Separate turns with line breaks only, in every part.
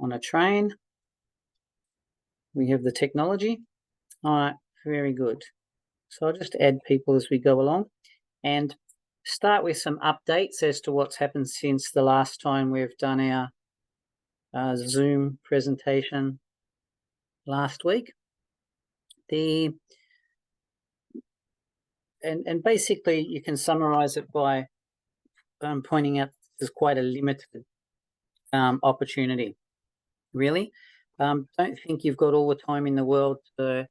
on a train. We have the technology. All right, very good. So I'll just add people as we go along and start with some updates as to what's happened since the last time we've done our Zoom presentation last week. And basically you can summarize it by pointing out this is quite a limited opportunity, really. Don't think you've got all the time in the world to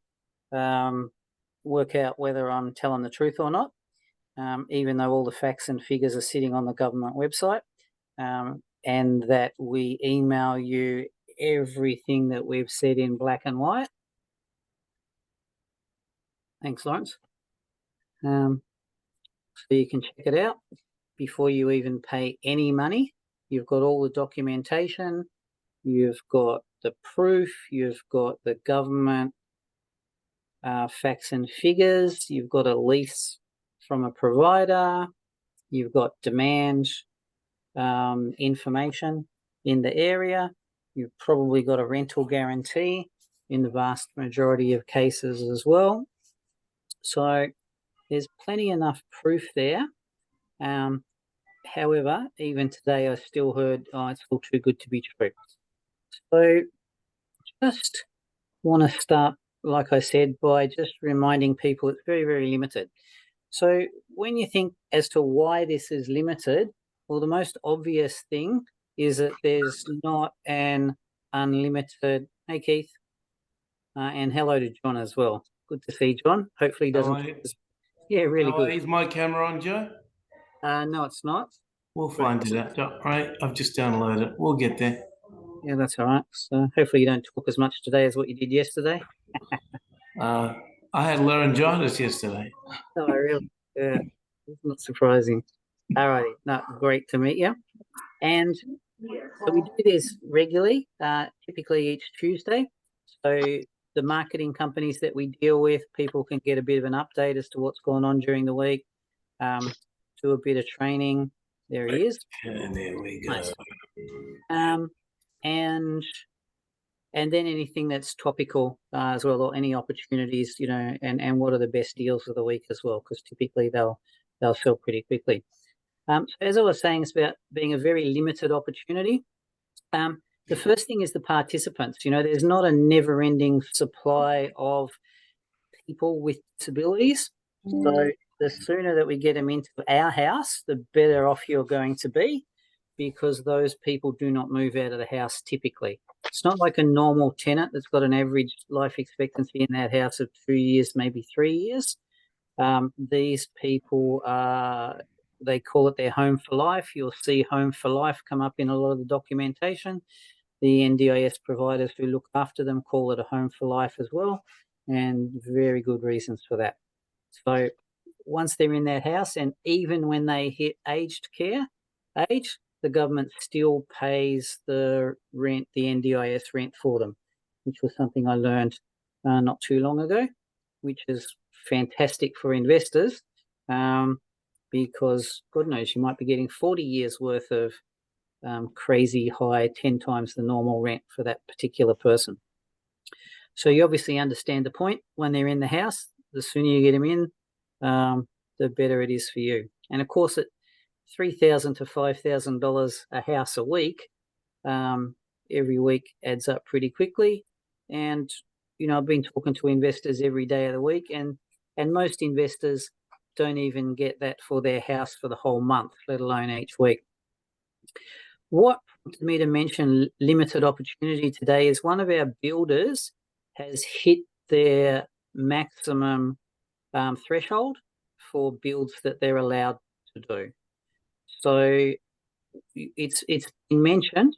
work out whether I'm telling the truth or not, even though all the facts and figures are sitting on the government website, and that we email you everything that we've said in black and white. Thanks, Lawrence. So you can check it out before you even pay any money. You've got all the documentation, you've got the proof, you've got the government facts and figures, you've got a lease from a provider, you've got demand information in the area, you've probably got a rental guarantee in the vast majority of cases as well. So there's plenty enough proof there. However, even today I still heard, it's all too good to be true. So just want to start, like I said, by just reminding people it's very, very limited. So when you think as to why this is limited, well, the most obvious thing is that there's not an unlimited... Hey, Keith. And hello to John as well. Good to see John. Hopefully he doesn't... Yeah, really good.
Is my camera on, Joe?
No, it's not.
We'll find it out. All right, I've just downloaded it. We'll get there.
Yeah, that's all right. So hopefully you don't talk as much today as what you did yesterday.
I had laryngitis yesterday.
Oh, really? Yeah, it's not surprising. All righty. No, great to meet you. And so we do this regularly, typically each Tuesday. So the marketing companies that we deal with, people can get a bit of an update as to what's going on during the week, do a bit of training. There he is.
And there we go.
Nice. And then anything that's topical as well, or any opportunities, and what are the best deals of the week as well, because typically they'll sell pretty quickly. So as I was saying, it's about being a very limited opportunity. The first thing is the participants. There's not a never-ending supply of people with disabilities. So the sooner that we get them into our house, the better off you're going to be, because those people do not move out of the house typically. It's not like a normal tenant that's got an average life expectancy in that house of 2 years, maybe 3 years. These people they call it their home for life. You'll see home for life come up in a lot of the documentation. The NDIS providers who look after them call it a home for life as well, and very good reasons for that. So once they're in that house, and even when they hit aged care age, the government still pays the rent, the NDIS rent for them, which was something I learned not too long ago, which is fantastic for investors, because God knows you might be getting 40 years worth of crazy high, 10 times the normal rent for that particular person. So you obviously understand the point. When they're in the house, the sooner you get them in, the better it is for you. And of course, at $3,000 to $5,000 a house a week, every week adds up pretty quickly. And I've been talking to investors every day of the week, and most investors don't even get that for their house for the whole month, let alone each week. What prompted me to mention limited opportunity today is one of our builders has hit their maximum threshold for builds that they're allowed to do. So it's been mentioned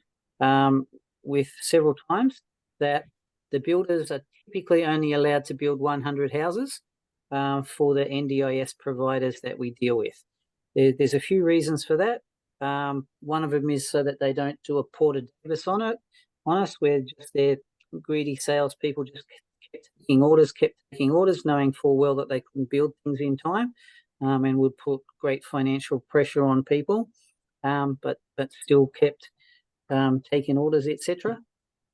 with several times that the builders are typically only allowed to build 100 houses for the NDIS providers that we deal with. There's a few reasons for that. One of them is so that they don't do a Porter Davis on us, where just their greedy salespeople just kept taking orders, knowing full well that they couldn't build things in time, and would put great financial pressure on people, but still kept taking orders, etc.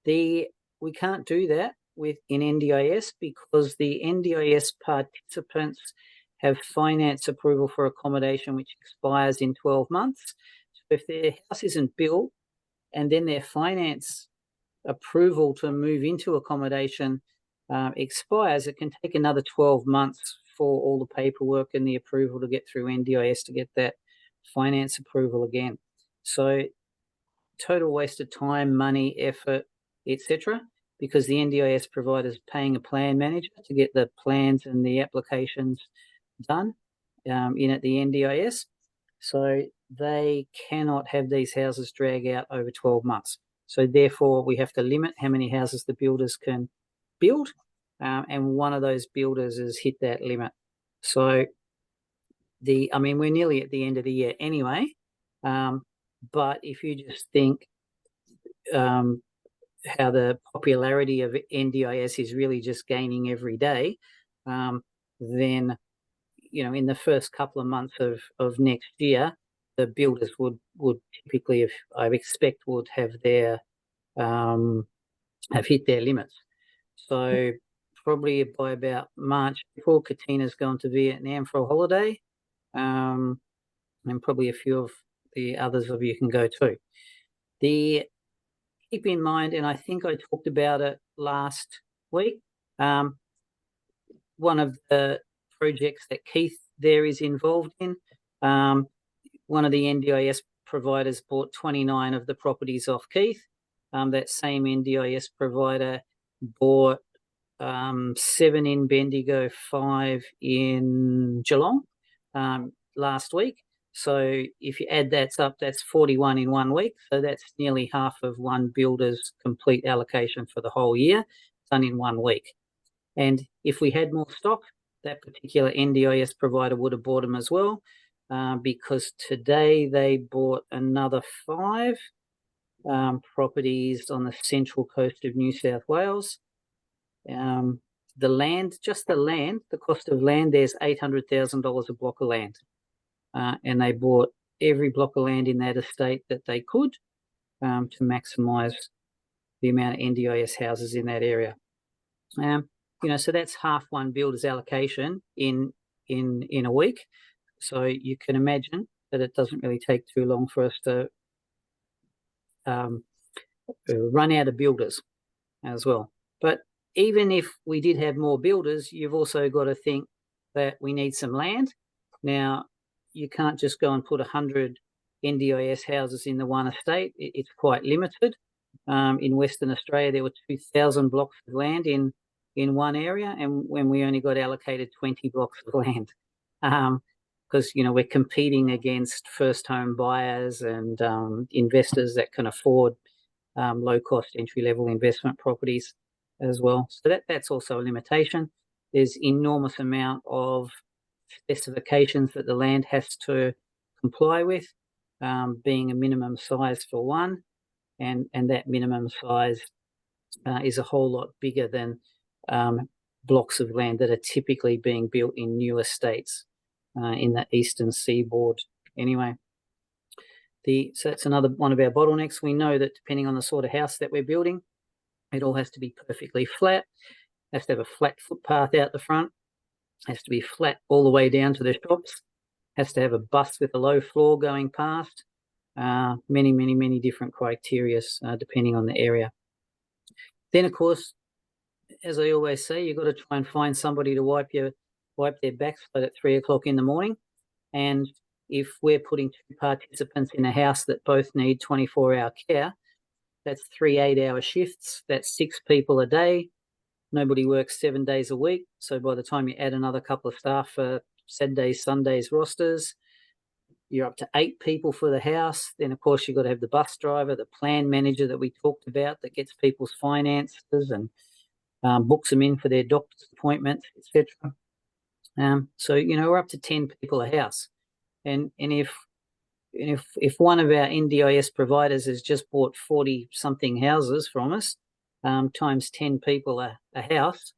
We can't do that in NDIS because the NDIS participants have finance approval for accommodation which expires in 12 months. So if their house isn't built and then their finance approval to move into accommodation expires, it can take another 12 months for all the paperwork and the approval to get through NDIS to get that finance approval again. So total waste of time, money, effort, etc., because the NDIS provider is paying a plan manager to get the plans and the applications done in at the NDIS. So they cannot have these houses drag out over 12 months. So therefore, we have to limit how many houses the builders can build, and one of those builders has hit that limit. So we're nearly at the end of the year anyway, but if you just think how the popularity of NDIS is really just gaining every day, then, in the first couple of months of next year, the builders would typically, if I expect, would have hit their limits. So probably by about March, April, Katina's gone to Vietnam for a holiday, and probably a few of the others of you can go too. Keep in mind, and I think I talked about it last week, one of the projects that Keith there is involved in, one of the NDIS providers bought 29 of the properties off Keith. That same NDIS provider bought 7 in Bendigo, 5 in Geelong last week. So if you add that up, that's 41 in 1 week. So that's nearly half of one builder's complete allocation for the whole year, done in 1 week. And if we had more stock, that particular NDIS provider would have bought them as well, because today they bought another 5 properties on the central coast of New South Wales. The land, the cost of land, there's $800,000 a block of land. And they bought every block of land in that estate that they could to maximise the amount of NDIS houses in that area. So that's half one builder's allocation in a week. So you can imagine that it doesn't really take too long for us to run out of builders as well. But even if we did have more builders, you've also got to think that we need some land. Now, you can't just go and put 100 NDIS houses in the one estate. It's quite limited. In Western Australia, there were 2,000 blocks of land in one area, and when we only got allocated 20 blocks of land, because we're competing against first home buyers and investors that can afford low cost entry level investment properties as well. So that's also a limitation. There's enormous amount of specifications that the land has to comply with, being a minimum size for one, and that minimum size is a whole lot bigger than blocks of land that are typically being built in new estates in the eastern seaboard anyway. So that's another one of our bottlenecks. We know that depending on the sort of house that we're building, it all has to be perfectly flat, has to have a flat footpath out the front, has to be flat all the way down to the shops, has to have a bus with a low floor going past, many different criteria depending on the area. Then, of course, as I always say, you've got to try and find somebody to wipe their backside at 3 o'clock in the morning. And if we're putting 2 participants in a house that both need 24-hour care, that's 3 8-hour shifts. That's 6 people a day. Nobody works 7 days a week. So by the time you add another couple of staff for Saturdays, Sundays rosters, you're up to 8 people for the house. Then, of course, you've got to have the bus driver, the plan manager that we talked about that gets people's finances and books them in for their doctor's appointments, etc. So, we're up to 10 people a house. And if one of our NDIS providers has just bought 40-something houses from us, times 10 people a house,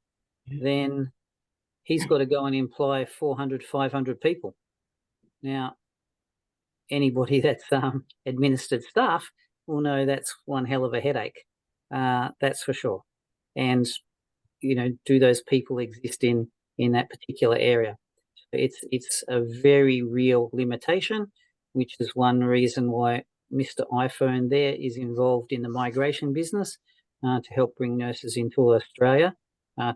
then he's got to go and employ 400, 500 people. Now, anybody that's administered staff will know that's one hell of a headache. that's for sure. And, do those people exist in that particular area? It's a very real limitation, which is one reason why Mr. iPhone there is involved in the migration business to help bring nurses into Australia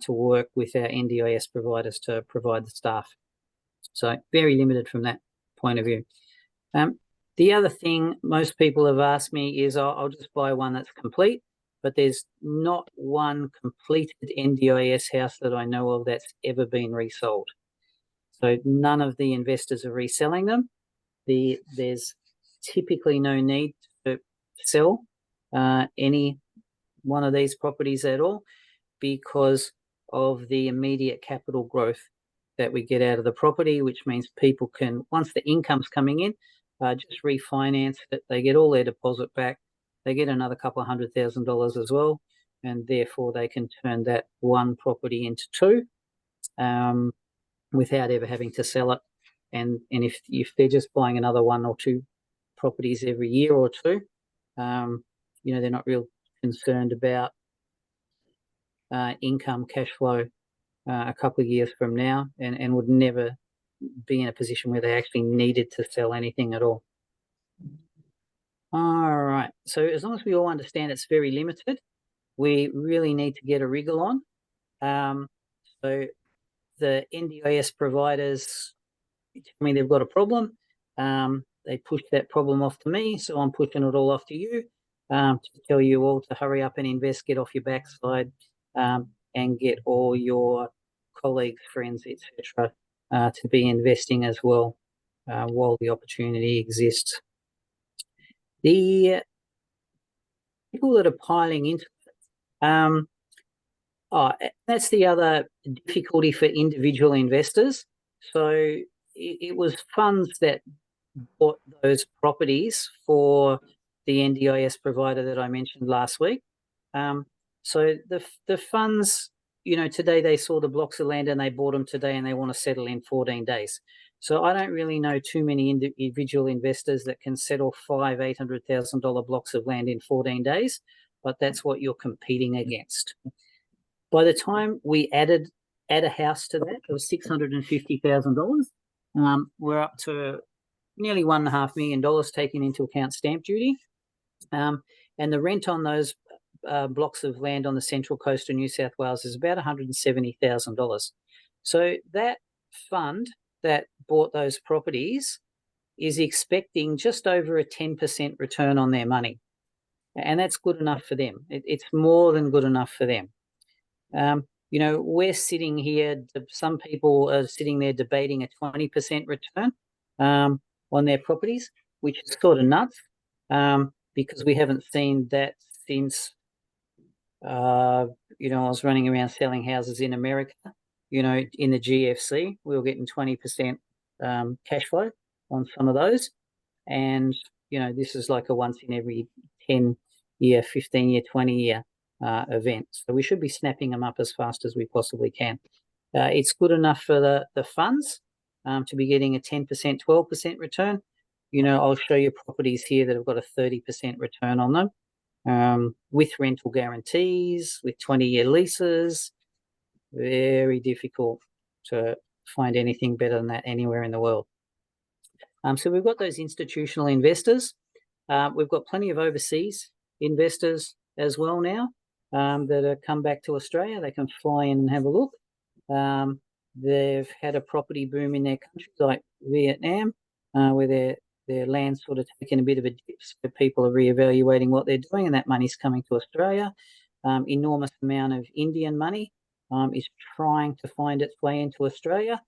to work with our NDIS providers to provide the staff. So very limited from that point of view. The other thing most people have asked me is I'll just buy one that's complete, but there's not one completed NDIS house that I know of that's ever been resold. So none of the investors are reselling them. There's typically no need to sell any one of these properties at all because of the immediate capital growth that we get out of the property, which means people can, once the income's coming in, just refinance it. They get all their deposit back. They get another couple of $100,000 as well, and therefore they can turn that one property into two without ever having to sell it. And if they're just buying another one or two properties every year or two, they're not real concerned about income cash flow a couple of years from now, and would never be in a position where they actually needed to sell anything at all. All right. So as long as we all understand it's very limited, we really need to get a wriggle on. So the NDIS providers tell me they've got a problem. They push that problem off to me, so I'm pushing it all off to you to tell you all to hurry up and invest, get off your backside, and get all your colleagues, friends, etc., to be investing as well while the opportunity exists. The people that are piling into it, that's the other difficulty for individual investors. So it was funds that bought those properties for the NDIS provider that I mentioned last week. So the funds, today they saw the blocks of land and they bought them today and they want to settle in 14 days. So I don't really know too many individual investors that can settle $800,000 blocks of land in 14 days, but that's what you're competing against. By the time we add a house to that, it was $650,000. We're up to nearly $1.5 million taking into account stamp duty. And the rent on those blocks of land on the central coast of New South Wales is about $170,000. So that fund that bought those properties is expecting just over a 10% return on their money. And that's good enough for them. It's more than good enough for them. We're sitting here, some people are sitting there debating a 20% return on their properties, which is sort of nuts because we haven't seen that since, I was running around selling houses in America, in the GFC. We were getting 20% cash flow on some of those. And, this is like a once in every 10-year, 15-year, 20-year event. So we should be snapping them up as fast as we possibly can. It's good enough for the funds to be getting a 10%, 12% return. I'll show you properties here that have got a 30% return on them with rental guarantees, with 20-year leases. Very difficult to find anything better than that anywhere in the world. So we've got those institutional investors. We've got plenty of overseas investors as well now that have come back to Australia. They can fly in and have a look. They've had a property boom in their countries like Vietnam, where their land's sort of taken a bit of a dip, so people are reevaluating what they're doing, and that money's coming to Australia. Enormous amount of Indian money is trying to find its way into Australia,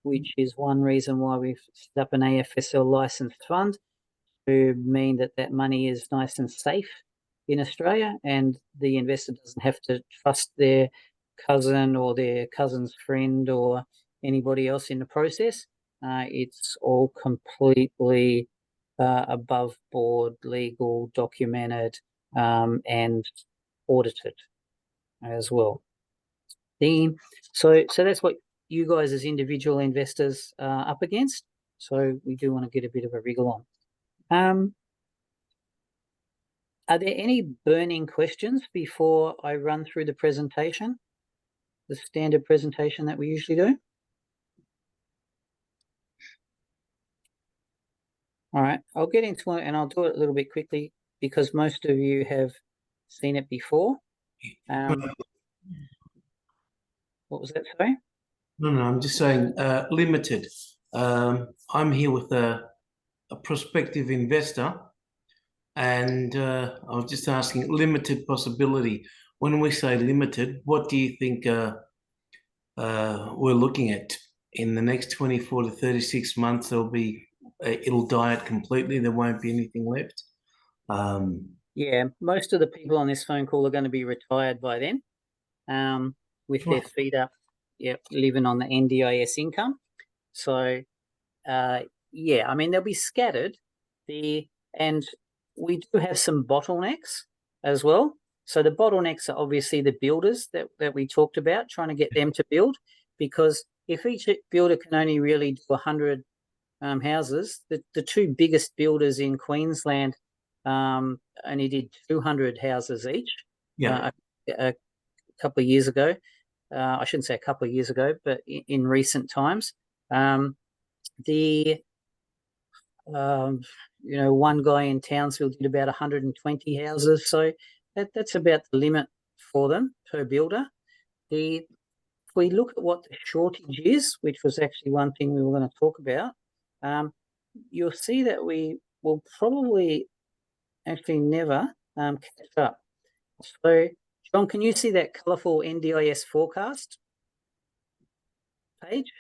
which is one reason why we've set up an AFSL licensed fund to mean that money is nice and safe in Australia, and the investor doesn't have to trust their cousin or their cousin's friend or anybody else in the process. It's all completely above board, legal, documented, and audited as well. So that's what you guys as individual investors are up against. So we do want to get a bit of a wriggle on. Are there any burning questions before I run through the presentation, the standard presentation that we usually do? All right, I'll get into it and I'll do it a little bit quickly because most of you have seen it before. What was that, sorry?
No, I'm just saying limited. I'm here with a prospective investor, and I was just asking limited possibility. When we say limited, what do you think we're looking at in the next 24 to 36 months? It'll die out completely. There won't be anything left.
Yeah, most of the people on this phone call are going to be retired by then, with their feet up, living on the NDIS income. So, yeah, I mean, they'll be scattered. And we do have some bottlenecks as well. So the bottlenecks are obviously the builders that we talked about, trying to get them to build, because if each builder can only really do 100 houses, the two biggest builders in Queensland only did 200 houses each.
Yeah.
A couple of years ago. I shouldn't say a couple of years ago, but in recent times. One guy in Townsville did about 120 houses. So that's about the limit for them per builder. If we look at what the shortage is, which was actually one thing we were going to talk about, you'll see that we will probably actually never catch up. So, John, can you see that colourful NDIS forecast page?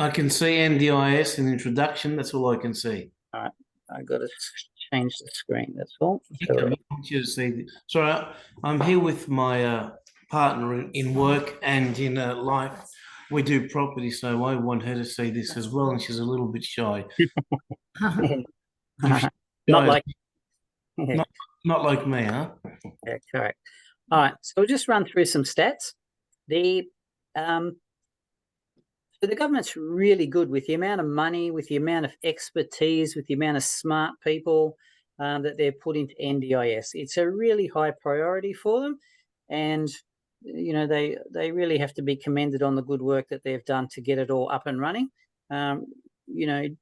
I can see NDIS in introduction. That's all I can see.
All right, I got to change the screen. That's all.
I want you to see. Sorry, I'm here with my partner in work and in life. We do property, so I want her to see this as well, and she's a little bit shy.
Not like
not like me, huh?
Yeah, correct. All right, so we'll just run through some stats. So the government's really good with the amount of money, with the amount of expertise, with the amount of smart people that they're put into NDIS. It's a really high priority for them, and they really have to be commended on the good work that they've done to get it all up and running. You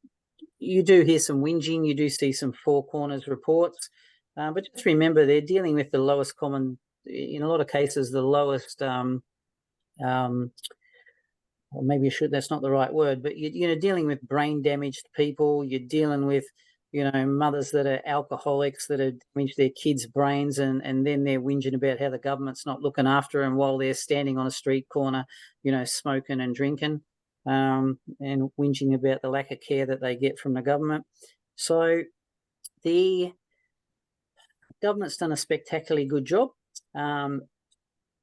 do hear some whinging, you do see some four corners reports, but just remember they're dealing with the lowest common, in a lot of cases, the lowest. Or maybe that's not the right word, but you're dealing with brain damaged people. You're dealing with, mothers that are alcoholics that have damaged their kids' brains, and then they're whinging about how the government's not looking after them while they're standing on a street corner, smoking and drinking, and whinging about the lack of care that they get from the government. So the government's done a spectacularly good job.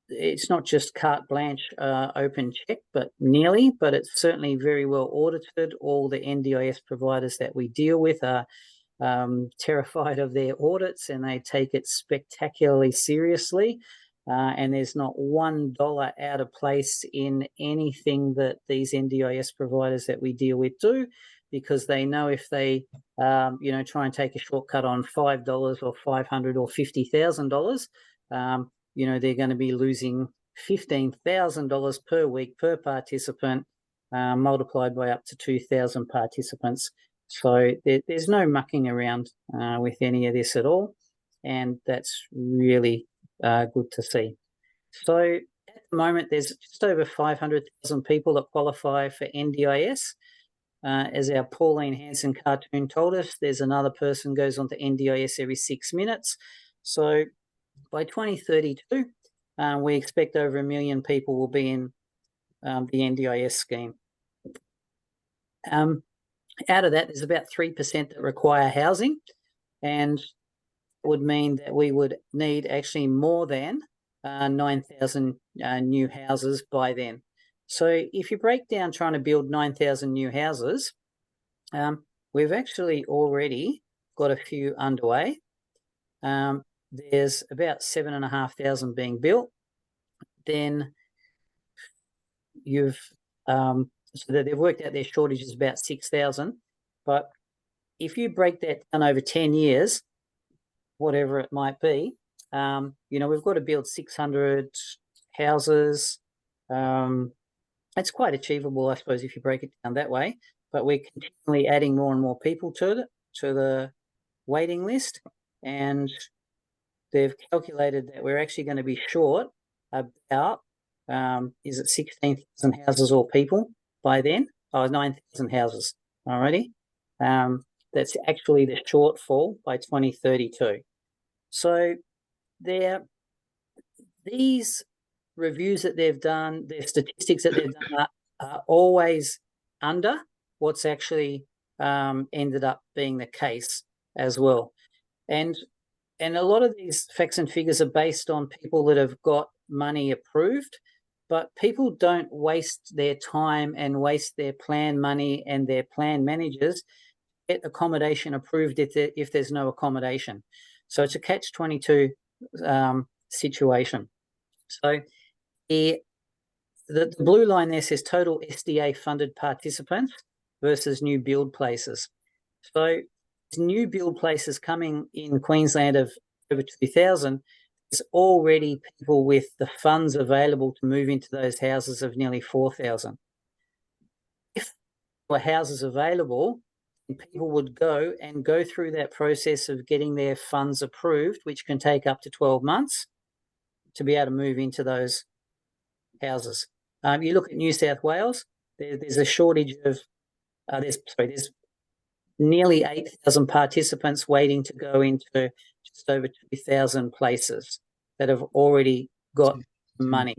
It's not just carte blanche, open check, but nearly, but it's certainly very well audited. All the NDIS providers that we deal with are terrified of their audits, and they take it spectacularly seriously. And there's not $1 out of place in anything that these NDIS providers that we deal with do, because they know if they, try and take a shortcut on $5 or $500 or $50,000, they're going to be losing $15,000 per week per participant, multiplied by up to 2,000 participants. So there's no mucking around with any of this at all, and that's really good to see. So at the moment, there's just over 500,000 people that qualify for NDIS. As our Pauline Hanson cartoon told us, there's another person goes on to NDIS every 6 minutes. So by 2032, we expect over 1 million people will be in the NDIS scheme. Out of that, there's about 3% that require housing, and would mean that we would need actually more than 9,000 new houses by then. So if you break down trying to build 9,000 new houses, we've actually already got a few underway. There's about 7,500 being built. Then so that they've worked out their shortage is about 6,000. But if you break that down over 10 years, whatever it might be. We've got to build 600 houses. It's quite achievable, I suppose, if you break it down that way. But we're continually adding more and more people to the waiting list, and they've calculated that we're actually going to be short about 16,000 houses or people by then? 9,000 houses already. That's actually the shortfall by 2032. So these reviews that they've done, their statistics that they've done are always under what's actually ended up being the case as well. And a lot of these facts and figures are based on people that have got money approved, but people don't waste their time and waste their plan money and their plan managers to get accommodation approved if there's no accommodation. So it's a catch-22 situation. So the blue line there says total SDA funded participants versus new build places. So new build places coming in Queensland of over 2,000, there's already people with the funds available to move into those houses of nearly 4,000. If there were houses available, people would go through that process of getting their funds approved, which can take up to 12 months to be able to move into those houses. You look at New South Wales, there's a shortage of, there's nearly 8,000 participants waiting to go into just over 2,000 places that have already got money.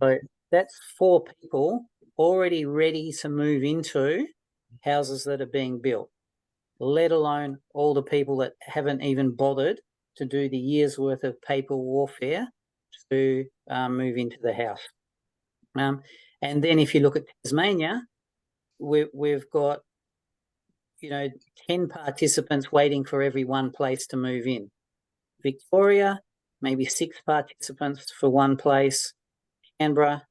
So that's 4 people already ready to move into houses that are being built, let alone all the people that haven't even bothered to do the year's worth of paper warfare to move into the house. And then if you look at Tasmania, we've got 10 participants waiting for every 1 place to move in. Victoria, maybe 6 participants for 1 place. Canberra,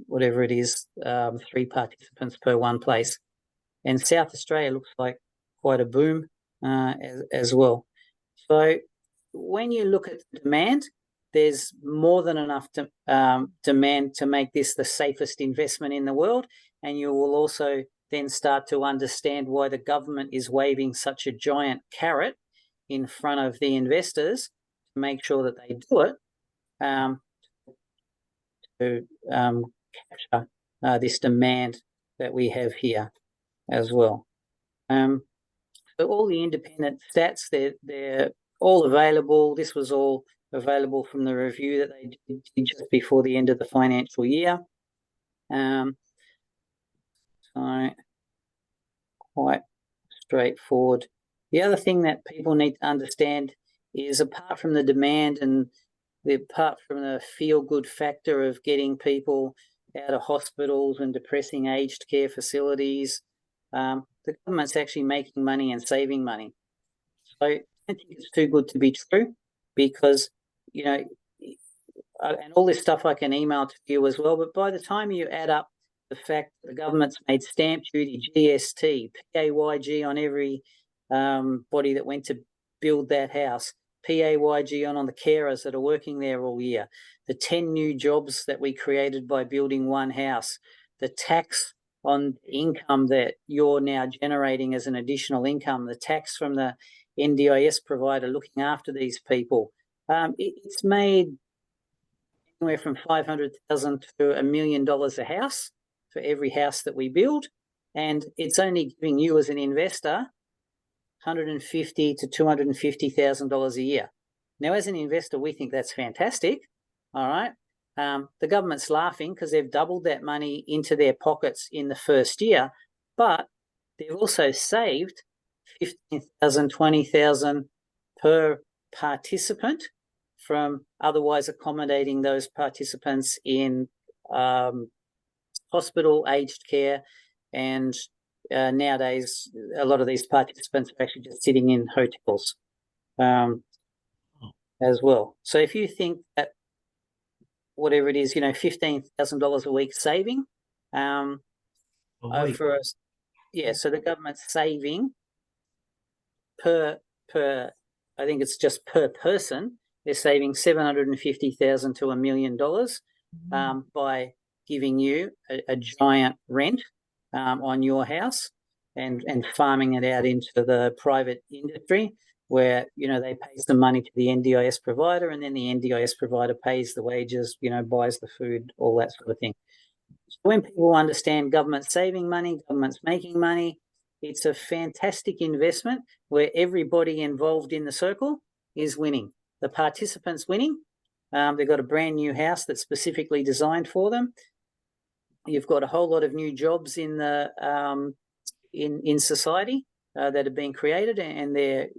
whatever it is, 3 participants per 1 place. And South Australia looks like quite a boom as well. So when you look at demand, there's more than enough demand to make this the safest investment in the world. And you will also then start to understand why the government is waving such a giant carrot in front of the investors to make sure that they do it to capture this demand that we have here as well. So all the independent stats, they're all available. This was all available from the review that they did just before the end of the financial year. So quite straightforward. The other thing that people need to understand is, apart from the demand and apart from the feel-good factor of getting people out of hospitals and depressing aged care facilities, the government's actually making money and saving money. So I don't think it's too good to be true, because, and all this stuff I can email to you as well, but by the time you add up the fact that the government's made stamp duty, GST, PAYG on every body that went to build that house, PAYG on the carers that are working there all year, the 10 new jobs that we created by building 1 house, the tax on income that you're now generating as an additional income, the tax from the NDIS provider looking after these people. It's made anywhere from $500,000 to $1 million a house for every house that we build, and it's only giving you as an investor $150,000 to $250,000 a year. Now, as an investor, we think that's fantastic. All right. The government's laughing because they've doubled that money into their pockets in the first year, but they've also saved $15,000, $20,000 per participant from otherwise accommodating those participants in hospital, aged care, and nowadays a lot of these participants are actually just sitting in hotels as well. So if you think that whatever it is, $15,000 a week saving for us, so the government's saving per I think it's just per person, they're saving $750,000 to $1 million by giving you a giant rent on your house and farming it out into the private industry, where they pay some money to the NDIS provider, and then the NDIS provider pays the wages, buys the food, all that sort of thing. So when people understand government's saving money, government's making money, it's a fantastic investment where everybody involved in the circle is winning. The participants winning. They've got a brand new house that's specifically designed for them. You've got a whole lot of new jobs in the in society that have been created, and they're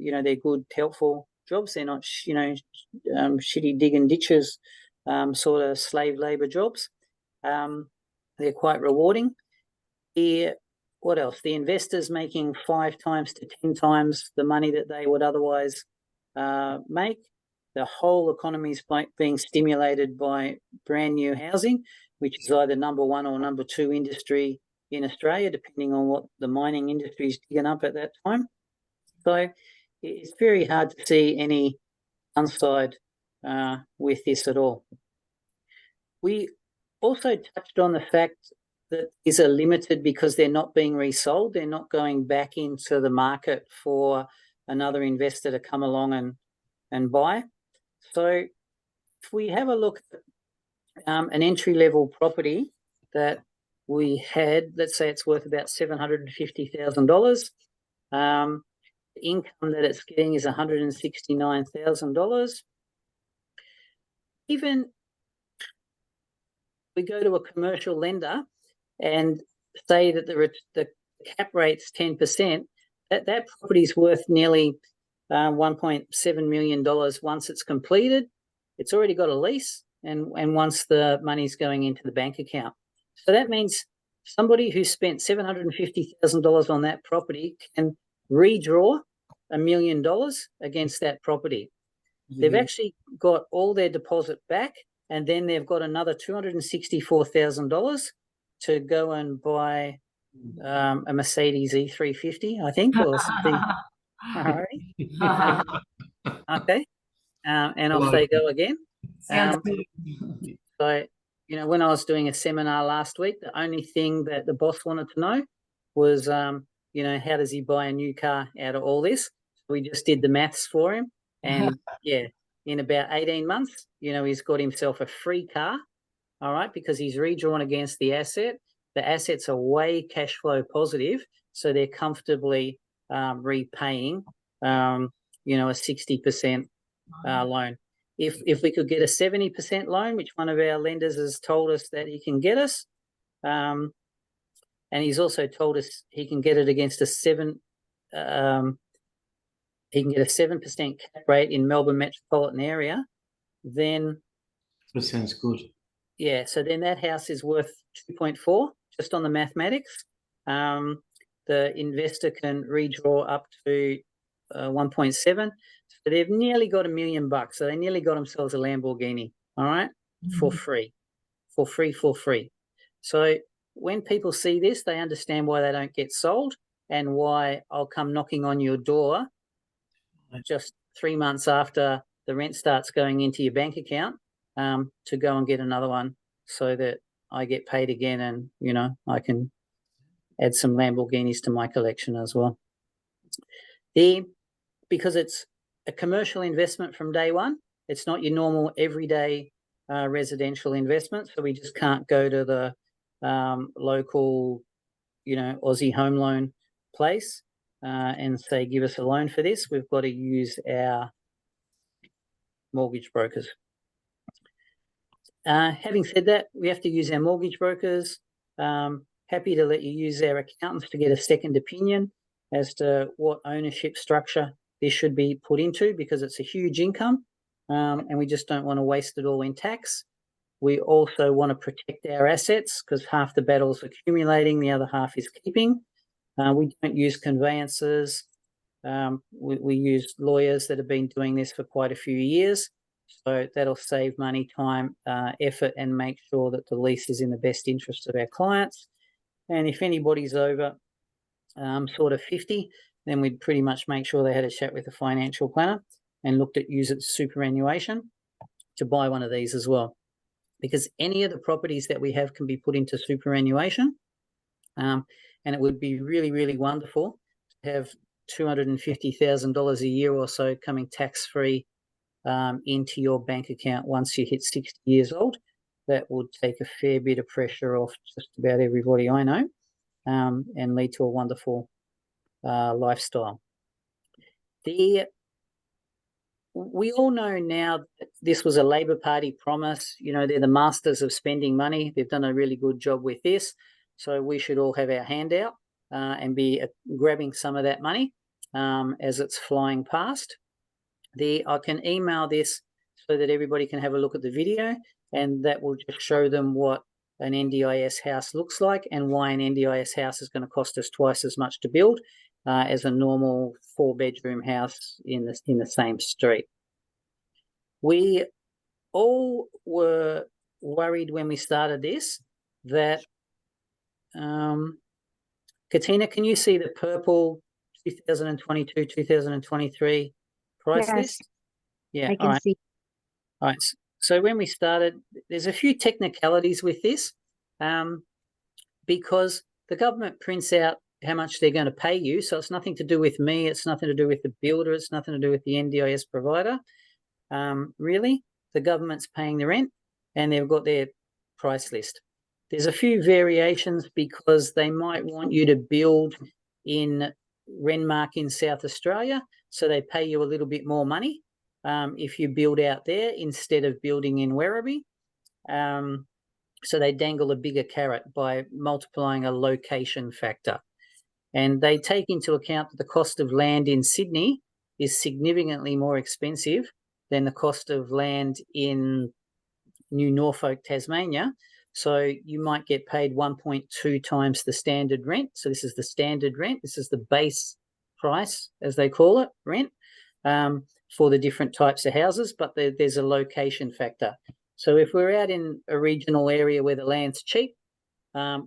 good, helpful jobs. They're not shitty digging ditches sort of slave labor jobs. They're quite rewarding. What else? The investors making 5 times to 10 times the money that they would otherwise make. The whole economy is being stimulated by brand new housing, which is either number 1 or number 2 industry in Australia, depending on what the mining industry is digging up at that time. So it's very hard to see any downside with this at all. We also touched on the fact that these are limited because they're not being resold. They're not going back into the market for another investor to come along and buy. So if we have a look at an entry-level property that we had, let's say it's worth about $750,000. The income that it's getting is $169,000. Even we go to a commercial lender and say that the cap rate's 10%, that property's worth nearly $1.7 million once it's completed. It's already got a lease, and once the money's going into the bank account. So that means somebody who spent $750,000 on that property can redraw $1 million against that property. Mm-hmm. They've actually got all their deposit back, and then they've got another $264,000 to go and buy a Mercedes E350, I think, or something. Okay. And off they go again. So, when I was doing a seminar last week, the only thing that the boss wanted to know was, how does he buy a new car out of all this? We just did the maths for him. And, in about 18 months, he's got himself a free car, all right, because he's redrawn against the asset. The assets are way cash flow positive, so they're comfortably repaying, a 60% loan. If we could get a 70% loan, which one of our lenders has told us that he can get us, and he's also told us he can get it against a 7% cap rate in Melbourne metropolitan area, then
that sounds good.
Yeah, so then that house is worth 2.4 just on the mathematics. The investor can redraw up to 1.7. So they've nearly got $1 million. So they nearly got themselves a Lamborghini, all right, for free. So when people see this, they understand why they don't get sold and why I'll come knocking on your door just 3 months after the rent starts going into your bank account to go and get another one, so that I get paid again, and I can add some Lamborghinis to my collection as well. Because it's a commercial investment from day one, it's not your normal everyday residential investment, so we just can't go to the local Aussie home loan place and say, give us a loan for this. We've got to use our mortgage brokers. Having said that, we have to use our mortgage brokers. Happy to let you use our accountants to get a second opinion as to what ownership structure this should be put into, because it's a huge income and we just don't want to waste it all in tax. We also want to protect our assets, because half the battle's accumulating, the other half is keeping. We don't use conveyancers. We use lawyers that have been doing this for quite a few years. So that'll save money, time, effort, and make sure that the lease is in the best interest of our clients. And if anybody's over sort of 50, then we'd pretty much make sure they had a chat with a financial planner and looked at use it superannuation to buy one of these as well. Because any of the properties that we have can be put into superannuation. And it would be really, really wonderful to have $250,000 a year or so coming tax-free into your bank account once you hit 60 years old. That would take a fair bit of pressure off just about everybody I know, and lead to a wonderful lifestyle. We all know now that this was a Labor Party promise. You know, they're the masters of spending money. They've done a really good job with this. So we should all have our hand out and be grabbing some of that money as it's flying past. I can email this so that everybody can have a look at the video, and that will just show them what an NDIS house looks like and why an NDIS house is going to cost us twice as much to build as a normal 4-bedroom house in the same street. We all were worried when we started this that, Katina, can you see the purple 2022, 2023 price list? Yeah,
I can see.
All right. So when we started, there's a few technicalities with this because the government prints out how much they're going to pay you. So it's nothing to do with me. It's nothing to do with the builder. It's nothing to do with the NDIS provider. Really, the government's paying the rent and they've got their price list. There's a few variations because they might want you to build in Renmark in South Australia, so they pay you a little bit more money if you build out there instead of building in Werribee. So they dangle a bigger carrot by multiplying a location factor. And they take into account that the cost of land in Sydney is significantly more expensive than the cost of land in New Norfolk, Tasmania. So you might get paid 1.2 times the standard rent. So this is the standard rent. This is the base price, as they call it, rent, for the different types of houses, but there's a location factor. So if we're out in a regional area where the land's cheap,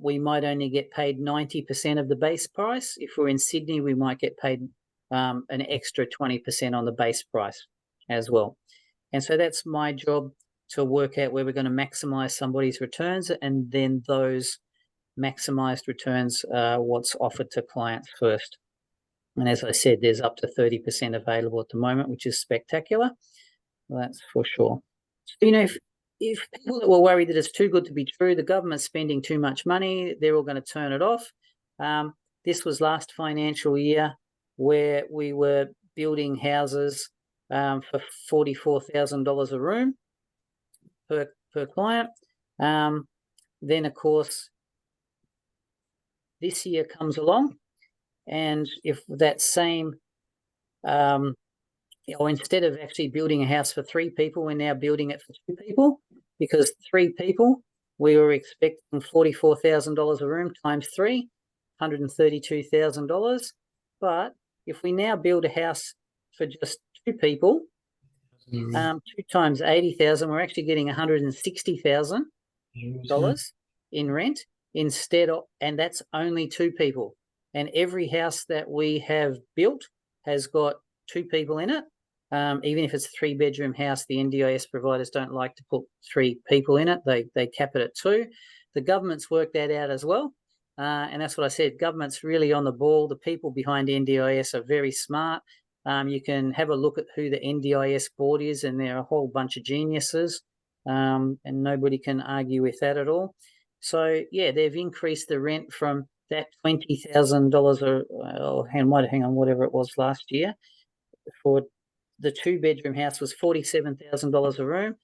we might only get paid 90% of the base price. If we're in Sydney, we might get paid an extra 20% on the base price as well. And so that's my job, to work out where we're going to maximise somebody's returns, and then those maximised returns are what's offered to clients first. And as I said, there's up to 30% available at the moment, which is spectacular. Well, that's for sure. So, you know, if people that were worried that it's too good to be true, the government's spending too much money, they're all going to turn it off. This was last financial year where we were building houses for $44,000 a room per client. Then, of course, this year comes along, and if that same, or instead of actually building a house for 3 people, we're now building it for 2 people, because 3 people, we were expecting $44,000 a room times 3, $132,000. But if we now build a house for just 2 people, 2 times 80,000, we're actually getting $160,000 in rent instead of, and that's only 2 people. And every house that we have built has got 2 people in it. Even if it's a 3-bedroom house, the NDIS providers don't like to put 3 people in it. They cap it at 2. The government's worked that out as well. And that's what I said. Government's really on the ball. The people behind NDIS are very smart. You can have a look at who the NDIS board is, and they're a whole bunch of geniuses, and nobody can argue with that at all. So, yeah, they've increased the rent from that $20,000 or hang on, whatever it was last year. For the 2-bedroom house was $47,000 a room.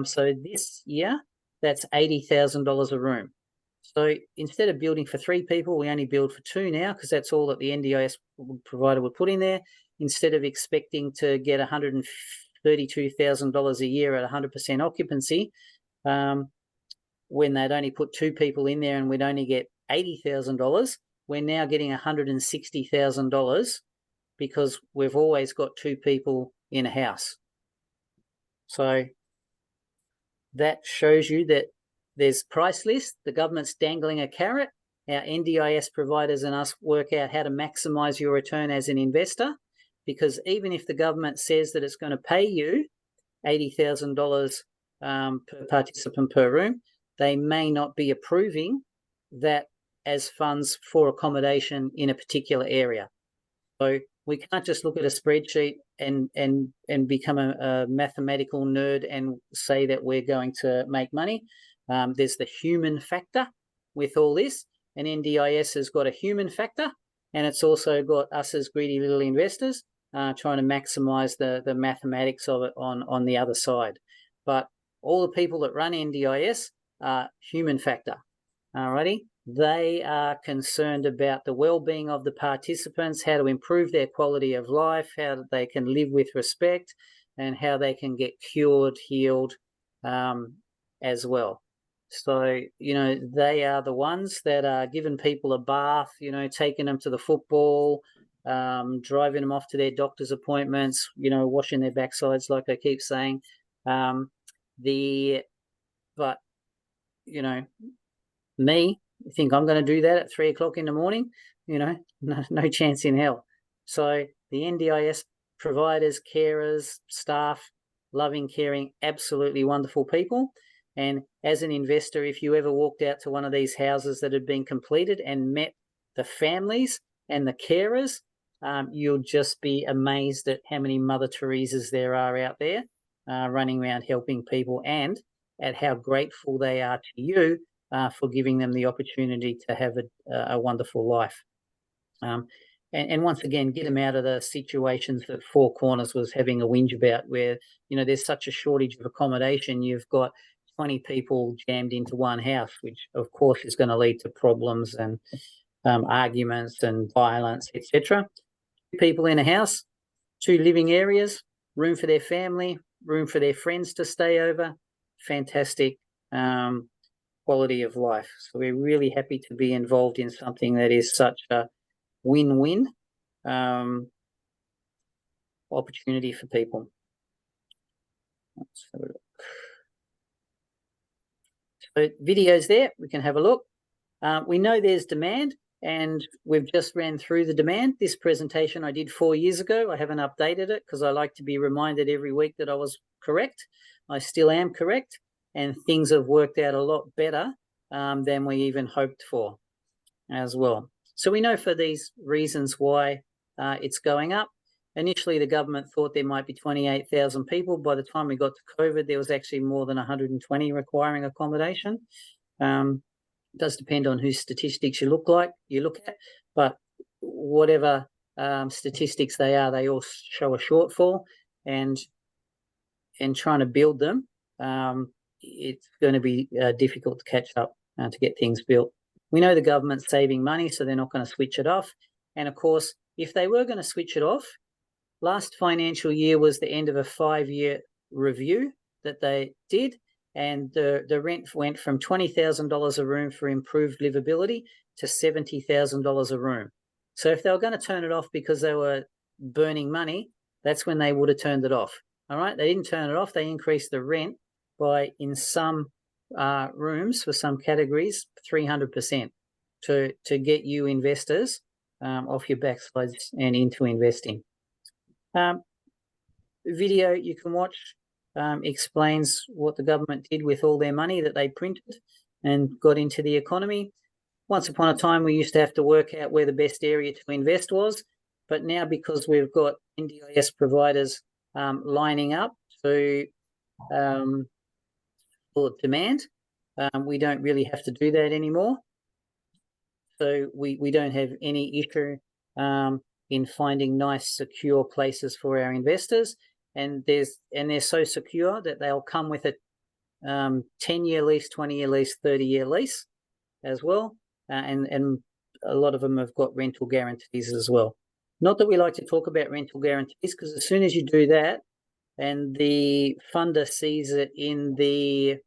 So this year, that's $80,000 a room. So instead of building for 3 people, we only build for 2 now, because that's all that the NDIS provider would put in there. Instead of expecting to get $132,000 a year at 100% occupancy, when they'd only put 2 people in there and we'd only get $80,000, we're now getting $160,000 because we've always got 2 people in a house. So that shows you that there's price list. The government's dangling a carrot, our NDIS providers and us work out how to maximize your return as an investor, because even if the government says that it's going to pay you $80,000 per participant per room, they may not be approving that as funds for accommodation in a particular area. So we can't just look at a spreadsheet and become a mathematical nerd and say that we're going to make money. There's the human factor with all this, and NDIS has got a human factor, and it's also got us as greedy little investors trying to maximize the mathematics of it on the other side. But all the people that run NDIS are human factor. Alrighty, they are concerned about the well-being of the participants, how to improve their quality of life, how they can live with respect, and how they can get cured, healed as well. So, they are the ones that are giving people a bath, taking them to the football, driving them off to their doctor's appointments, washing their backsides, like I keep saying. Me, you think I'm going to do that at 3 o'clock in the morning? No chance in hell. So the NDIS providers, carers, staff, loving, caring, absolutely wonderful people. And as an investor, if you ever walked out to one of these houses that had been completed and met the families and the carers, you'll just be amazed at how many Mother Teresas there are out there running around helping people, and at how grateful they are to you for giving them the opportunity to have a wonderful life. And once again, get them out of the situations that Four Corners was having a whinge about, where, there's such a shortage of accommodation. You've got 20 people jammed into one house, which of course is going to lead to problems and arguments and violence, etc. 2 people in a house, 2 living areas, room for their family, room for their friends to stay over. Fantastic quality of life. So we're really happy to be involved in something that is such a win-win opportunity for people. Let's have a look. So videos there, we can have a look. We know there's demand, and we've just ran through the demand. This presentation I did 4 years ago. I haven't updated it because I like to be reminded every week that I was correct. I still am correct, and things have worked out a lot better than we even hoped for as well. So we know for these reasons why it's going up. Initially, the government thought there might be 28,000 people. By the time we got to COVID, there was actually more than 120 requiring accommodation. It does depend on whose statistics you look at, but whatever statistics they are, they all show a shortfall, and trying to build them, it's going to be difficult to catch up to get things built. We know the government's saving money, so they're not going to switch it off. And of course, if they were going to switch it off, last financial year was the end of a 5-year review that they did, and the rent went from $20,000 a room for improved livability to $70,000 a room. So if they were going to turn it off because they were burning money, that's when they would have turned it off. All right, they didn't turn it off. They increased the rent by, in some rooms for some categories, 300% to get you investors off your backsides and into investing. Video you can watch explains what the government did with all their money that they printed and got into the economy. Once upon a time, we used to have to work out where the best area to invest was, but now because we've got NDIS providers lining up to for demand, we don't really have to do that anymore. So we don't have any issue in finding nice, secure places for our investors, and they're so secure that they'll come with a 10-year lease, 20-year lease, 30-year lease as well, and a lot of them have got rental guarantees as well. Not that we like to talk about rental guarantees, because as soon as you do that and the funder sees it in the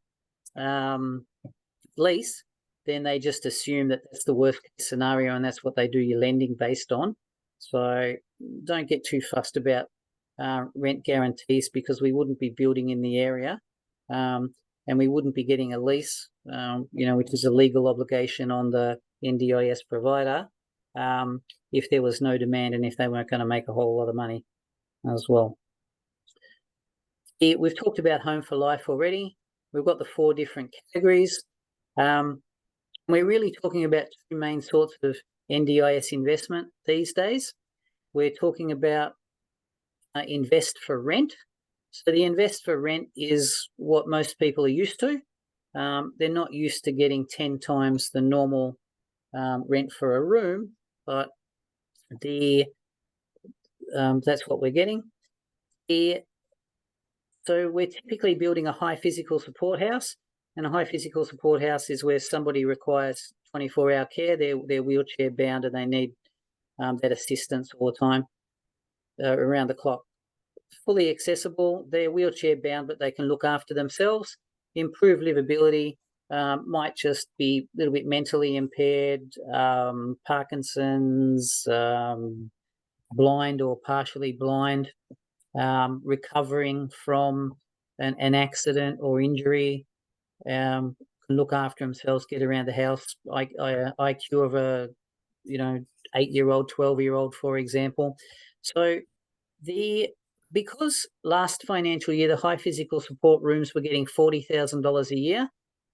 lease, then they just assume that that's the worst case scenario, and that's what they do your lending based on. So don't get too fussed about rent guarantees, because we wouldn't be building in the area, and we wouldn't be getting a lease, which is a legal obligation on the NDIS provider if there was no demand and if they weren't going to make a whole lot of money as well. We've talked about Home for Life already. We've got the 4 different categories. We're really talking about 2 main sorts of NDIS investment these days. We're talking about invest for rent. So the invest for rent is what most people are used to. They're not used to getting 10 times the normal rent for a room, but that's what we're getting. So we're typically building a high physical support house, and a high physical support house is where somebody requires 24-hour care. They're wheelchair bound and they need that assistance all the time, around the clock. Fully accessible. They're wheelchair bound, but they can look after themselves. Improve livability. Might just be a little bit mentally impaired, Parkinson's, blind or partially blind, recovering from an accident or injury, can look after themselves, get around the house. IQ of a 8-year-old, 12-year-old, for example. So because last financial year the high physical support rooms were getting $40,000 a year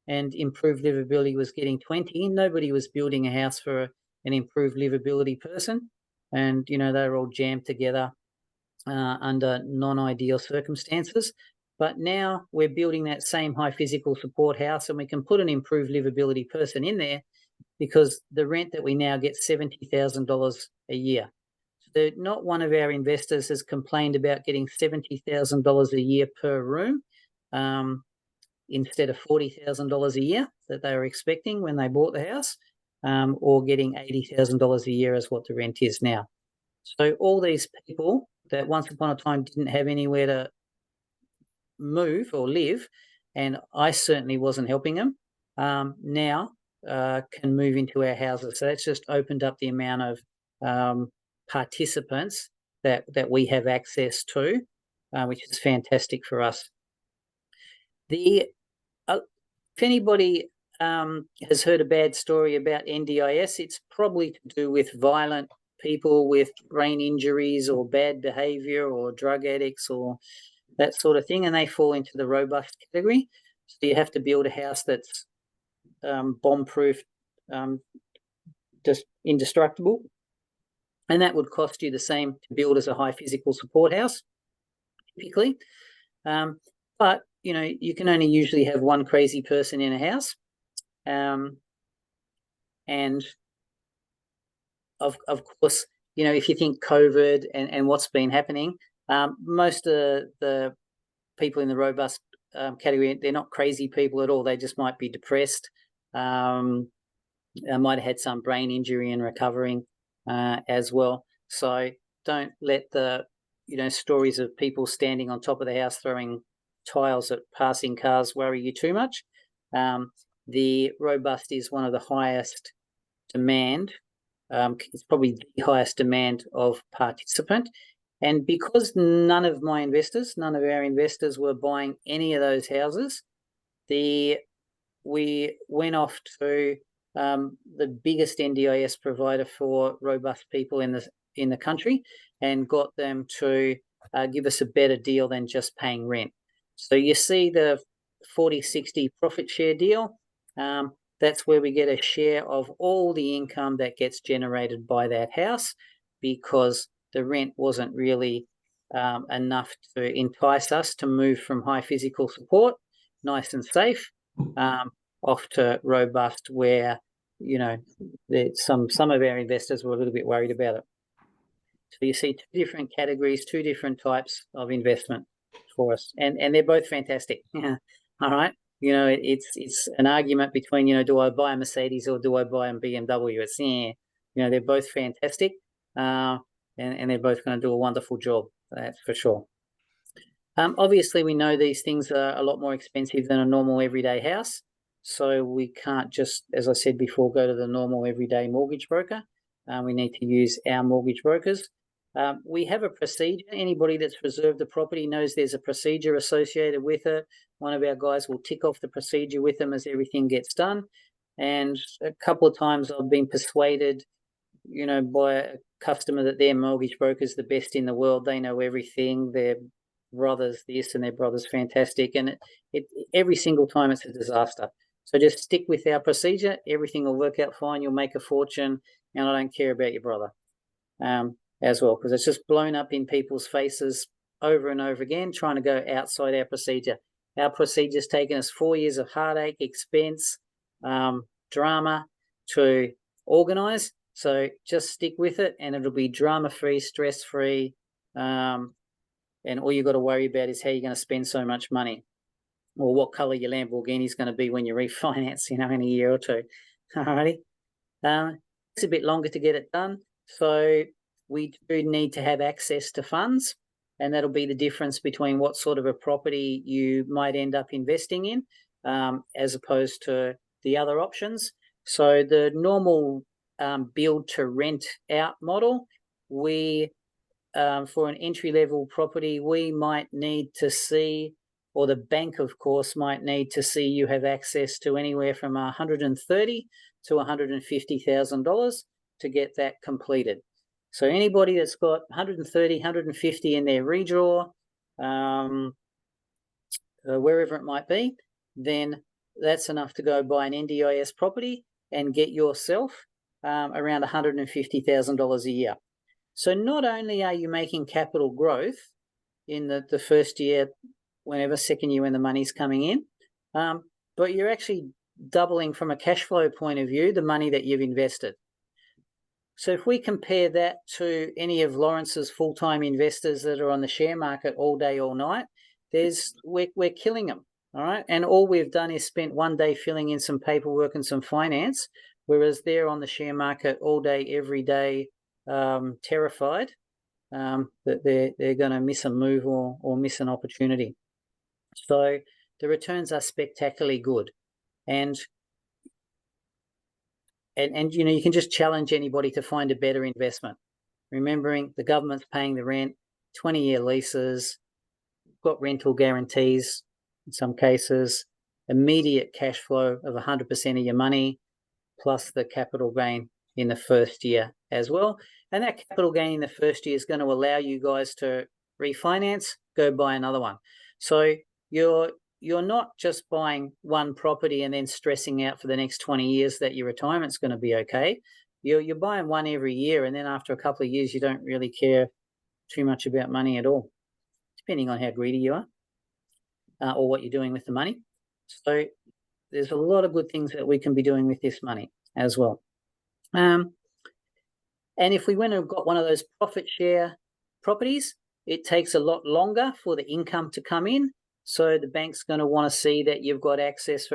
and improved livability was getting 20, nobody was building a house for an improved livability person, and they're all jammed together under non-ideal circumstances. But now we're building that same high physical support house and we can put an improved livability person in there because the rent that we now get $70,000 a year. So not one of our investors has complained about getting $70,000 a year per room instead of $40,000 a year that they were expecting when they bought the house, or getting $80,000 a year as what the rent is now. So all these people that once upon a time didn't have anywhere to move or live, and I certainly wasn't helping them, now can move into our houses. So that's just opened up the amount of participants that we have access to, which is fantastic for us. If anybody has heard a bad story about NDIS, it's probably to do with violent people with brain injuries or bad behavior or drug addicts or that sort of thing, and they fall into the robust category. So you have to build a house that's bomb-proof, just indestructible, and that would cost you the same to build as a high physical support house, typically. But you can only usually have one crazy person in a house, and of course, if you think COVID and what's been happening, most of the people in the robust category, they're not crazy people at all. They just might be depressed, might have had some brain injury and recovering as well. So don't let the stories of people standing on top of the house throwing tiles at passing cars worry you too much. The robust is one of the highest demand. It's probably the highest demand of participant. And because none of our investors were buying any of those houses, we went off to the biggest NDIS provider for robust people in the country and got them to give us a better deal than just paying rent. So you see the 40-60 profit share deal. That's where we get a share of all the income that gets generated by that house, because the rent wasn't really enough to entice us to move from high physical support, nice and safe, off to robust, where some of our investors were a little bit worried about it. So you see 2 different categories, 2 different types of investment for us, and they're both fantastic. All right. It's an argument between, do I buy a Mercedes or do I buy a BMW? It's, they're both fantastic, and they're both going to do a wonderful job. That's for sure. Obviously, we know these things are a lot more expensive than a normal everyday house. So we can't just, as I said before, go to the normal everyday mortgage broker. We need to use our mortgage brokers. We have a procedure. Anybody that's reserved the property knows there's a procedure associated with it. One of our guys will tick off the procedure with them as everything gets done. And a couple of times I've been persuaded, by a customer that their mortgage broker is the best in the world. They know everything. Their brother's this and their brother's fantastic. And every single time it's a disaster. So just stick with our procedure. Everything will work out fine. You'll make a fortune. And I don't care about your brother as well, because it's just blown up in people's faces over and over again, trying to go outside our procedure. Our procedure's taken us 4 years of heartache, expense, drama to organise. So just stick with it, and it'll be drama-free, stress-free, and all you've got to worry about is how you're going to spend so much money, or what colour your Lamborghini is going to be when you refinance, in a year or two. Alrighty. It's a bit longer to get it done, so we do need to have access to funds, and that'll be the difference between what sort of a property you might end up investing in, as opposed to the other options. So the normal build to rent out model, we for an entry-level property, we might need to see, or the bank, of course, might need to see you have access to anywhere from $130,000 to $150,000 to get that completed. So anybody that's got 130, 150 in their redraw, wherever it might be, then that's enough to go buy an NDIS property and get yourself around $150,000 a year. So not only are you making capital growth in the first year, second year when the money's coming in, but you're actually doubling from a cash flow point of view the money that you've invested. So if we compare that to any of Lawrence's full-time investors that are on the share market all day, all night, we're killing them, all right? And all we've done is spent 1 day filling in some paperwork and some finance, whereas they're on the share market all day, every day, terrified that they're going to miss a move or miss an opportunity. So the returns are spectacularly good. And you can just challenge anybody to find a better investment. Remembering the government's paying the rent, 20-year leases, got rental guarantees in some cases, immediate cash flow of 100% of your money, plus the capital gain in the first year as well. And that capital gain in the first year is going to allow you guys to refinance, go buy another one. So you're not just buying one property and then stressing out for the next 20 years that your retirement's going to be okay. You're buying one every year, and then after a couple of years, you don't really care too much about money at all, depending on how greedy you are or what you're doing with the money. So there's a lot of good things that we can be doing with this money as well. And if we went and got one of those profit share properties, it takes a lot longer for the income to come in. So the bank's going to want to see that you've got access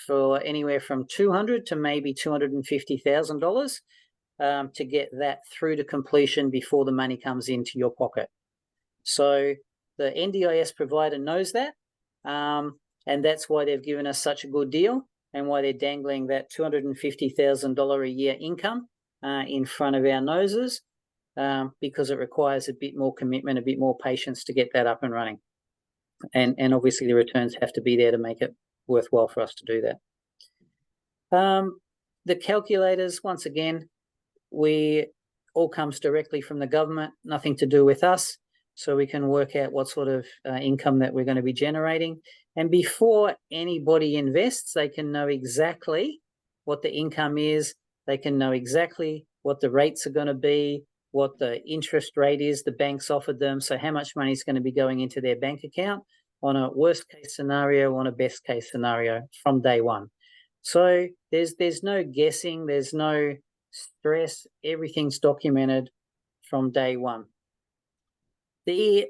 for anywhere from $200,000 to maybe $250,000 to get that through to completion before the money comes into your pocket. So the NDIS provider knows that, and that's why they've given us such a good deal and why they're dangling that $250,000 a year income in front of our noses, because it requires a bit more commitment, a bit more patience to get that up and running. And obviously the returns have to be there to make it worthwhile for us to do that. The calculators, once again, all comes directly from the government, nothing to do with us. So we can work out what sort of income that we're going to be generating. And before anybody invests, they can know exactly what the income is. They can know exactly what the rates are going to be, what the interest rate is the bank's offered them, so how much money is going to be going into their bank account on a worst case scenario, on a best case scenario from day one. So there's no guessing, there's no stress, everything's documented from day one. We're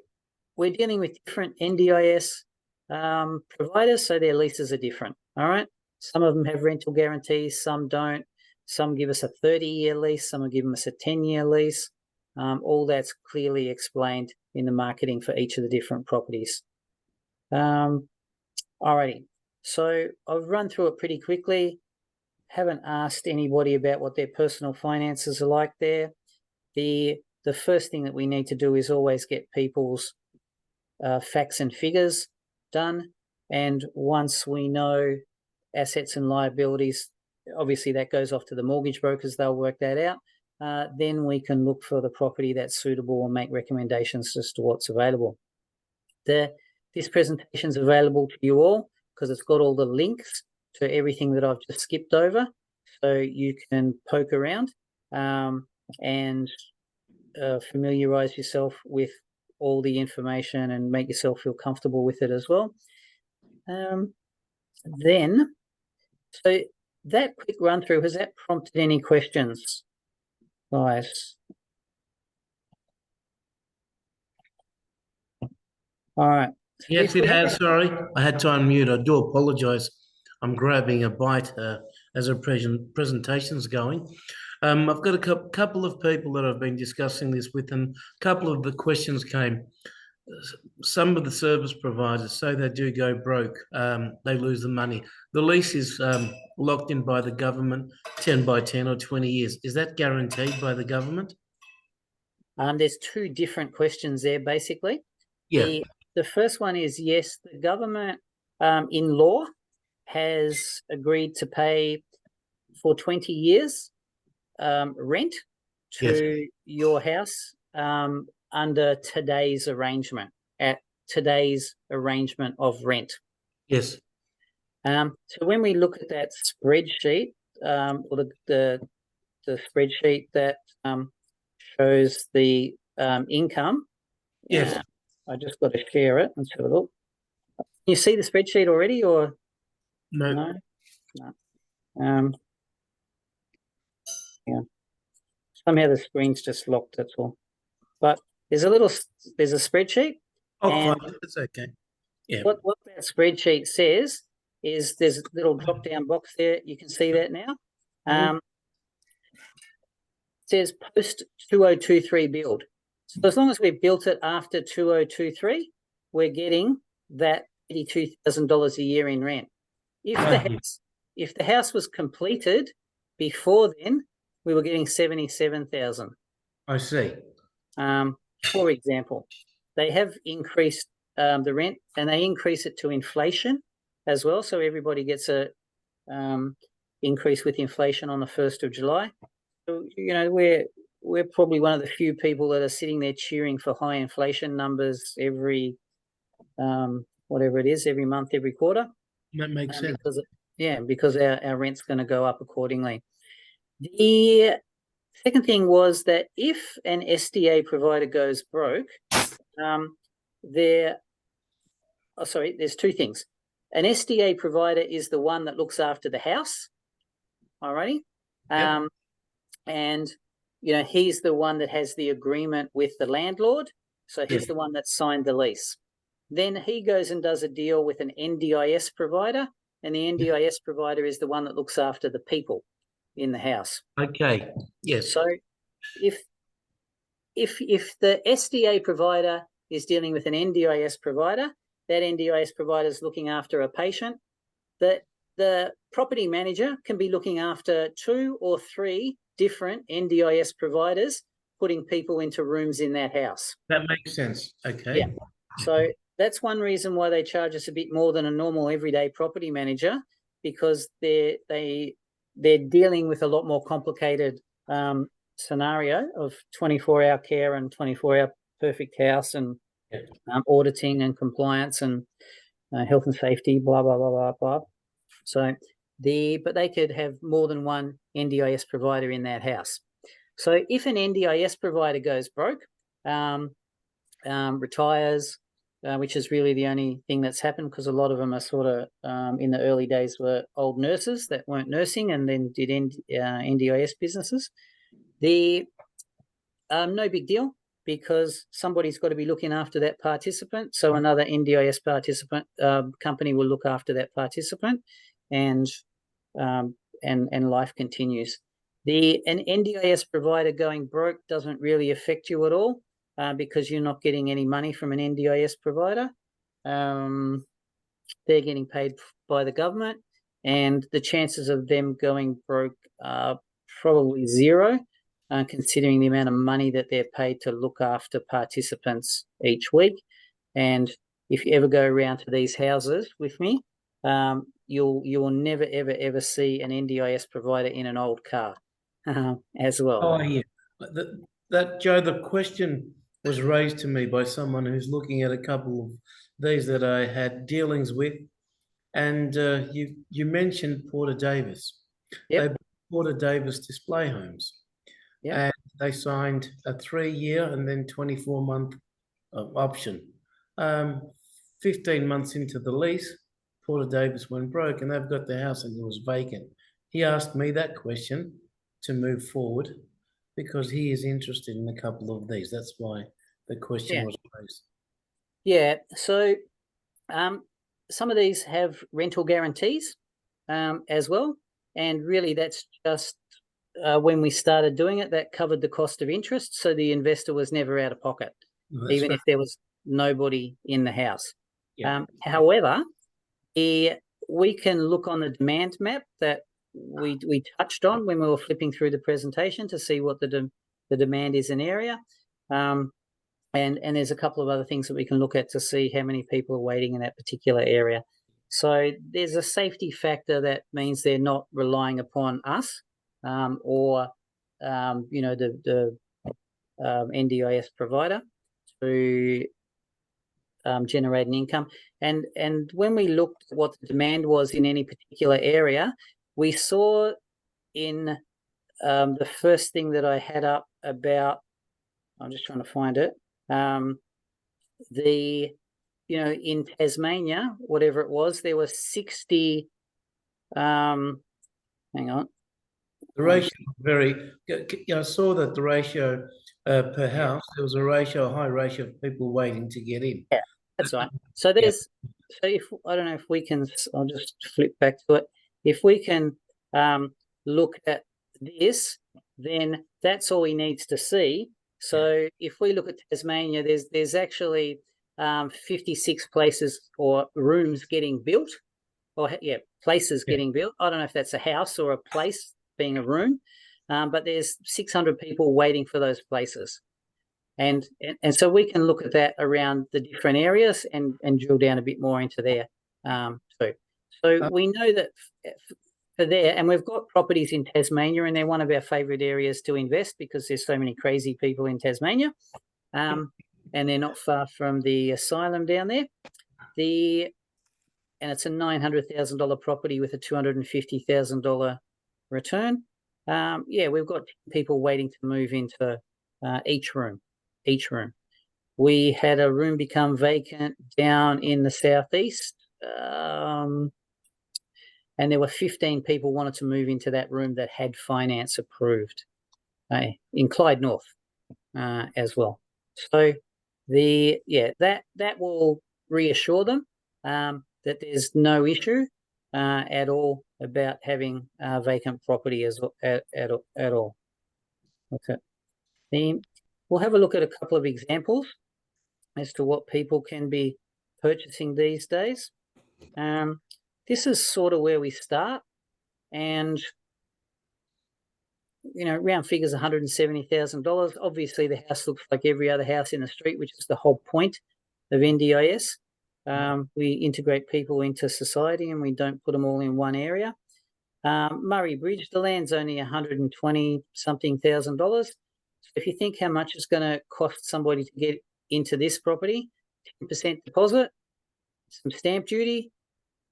dealing with different NDIS providers, so their leases are different, all right? Some of them have rental guarantees, some don't. Some give us a 30-year lease, some will give us a 10-year lease. All that's clearly explained in the marketing for each of the different properties. Alrighty, so I've run through it pretty quickly. Haven't asked anybody about what their personal finances are like there. The first thing that we need to do is always get people's facts and figures done. And once we know assets and liabilities obviously that goes off to the mortgage brokers, they'll work that out. Then we can look for the property that's suitable and make recommendations as to what's available. This presentation is available to you all because it's got all the links to everything that I've just skipped over. So you can poke around and familiarize yourself with all the information and make yourself feel comfortable with it as well. Then, so that quick run through, has that prompted any questions, guys? All right.
Yes, it has. Sorry, I had to unmute. I do apologise. I'm grabbing a bite as a presentation's going. I've got a couple of people that I've been discussing this with, and a couple of the questions came. Some of the service providers say they do go broke. They lose the money. The lease is locked in by the government, 10 by 10 or 20 years. Is that guaranteed by the government?
There's two different questions there, basically.
Yeah.
The first one is, yes, the government in law has agreed to pay for 20 years rent to your house under today's arrangement, at today's arrangement of rent.
Yes.
So when we look at that spreadsheet, or the spreadsheet that shows the income,
yes,
I just got to share it and have a look. Can you see the spreadsheet already, or
no?
No. Yeah. Somehow the screen's just locked. That's all. But there's a spreadsheet.
Oh, that's okay. Yeah.
What that spreadsheet says is there's a little drop down box there. You can see that now. It says post 2023 build. So as long as we've built it after 2023, we're getting that $82,000 a year in rent. If the house was completed before then, we were getting $77,000.
I see.
For example, they have increased the rent, and they increase it to inflation as well. So everybody gets a increase with inflation on the 1st of July. So, you know, we're probably one of the few people that are sitting there cheering for high inflation numbers every whatever it is, every month, every quarter.
That makes sense.
Because our rent's going to go up accordingly. The second thing was that if an SDA provider goes broke, there's two things. An SDA provider is the one that looks after the house, alrighty?
Yep.
And, you know, he's the one that has the agreement with the landlord, so he's the one that signed the lease. Then he goes and does a deal with an NDIS provider, and the NDIS provider is the one that looks after the people in the house.
Okay. Yes.
So if the SDA provider is dealing with an NDIS provider, that NDIS provider is looking after a patient, the property manager can be looking after 2 or 3 different NDIS providers, putting people into rooms in that house.
That makes sense. Okay.
Yeah. So that's one reason why they charge us a bit more than a normal everyday property manager, because they're dealing with a lot more complicated scenario of 24-hour care and 24-hour perfect house and auditing and compliance and health and safety, blah, blah, blah, blah, blah. So but they could have more than one NDIS provider in that house. So if an NDIS provider goes broke, retires, which is really the only thing that's happened, because a lot of them are sort of in the early days were old nurses that weren't nursing and then did NDIS businesses. No big deal, because somebody's got to be looking after that participant. So another NDIS participant company will look after that participant, and life continues. An NDIS provider going broke doesn't really affect you at all, because you're not getting any money from an NDIS provider. They're getting paid by the government, and the chances of them going broke are probably zero, considering the amount of money that they're paid to look after participants each week. And if you ever go around to these houses with me, you will never ever see an NDIS provider in an old car as well.
Oh, yeah. That Joe, the question was raised to me by someone who's looking at a couple of these that I had dealings with, and you mentioned Porter Davis.
Yep.
They bought Porter Davis display homes,
Yep.
and they signed a 3-year and then 24-month option. 15 months into the lease, Porter Davis went broke, and they've got the house and it was vacant. He asked me that question to move forward because he is interested in a couple of these. That's why the question was raised.
Yeah. So some of these have rental guarantees as well. And really that's just when we started doing it, that covered the cost of interest. So the investor was never out of pocket, even
Right.
if there was nobody in the house.
Yeah.
However, we can look on the demand map that we touched on when we were flipping through the presentation to see what the demand is in area. And there's a couple of other things that we can look at to see how many people are waiting in that particular area. So there's a safety factor that means they're not relying upon us or the NDIS provider to generate an income. And when we looked at what the demand was in any particular area, we saw in the first thing that I had up about, I'm just trying to find it, in Tasmania, whatever it was, there were 60, hang on.
The ratio I saw that the ratio per house, there was a high ratio of people waiting to get in.
Yeah, that's right. So there's, so if, I don't know if we can, I'll just flip back to it. If we can look at this, then that's all he needs to see. So if we look at Tasmania, there's actually 56 places or rooms getting built, or places getting built. I don't know if that's a house or a place being a room, but there's 600 people waiting for those places. And so we can look at that around the different areas and drill down a bit more into there. So we know that for there, and we've got properties in Tasmania, and they're one of our favourite areas to invest because there's so many crazy people in Tasmania, and they're not far from the asylum down there. And it's a $900,000 property with a $250,000 return. We've got people waiting to move into each room. We had a room become vacant down in the southeast, and there were 15 people wanted to move into that room that had finance approved in Clyde North as well. So that will reassure them that there's no issue at all about having vacant property at all. Okay. Then we'll have a look at a couple of examples as to what people can be purchasing these days. This is sort of where we start, and round figures $170,000. Obviously, the house looks like every other house in the street, which is the whole point of NDIS. We integrate people into society, and we don't put them all in one area. Murray Bridge, the land's only $120-something thousand. So if you think how much it's going to cost somebody to get into this property, 10% deposit, some stamp duty,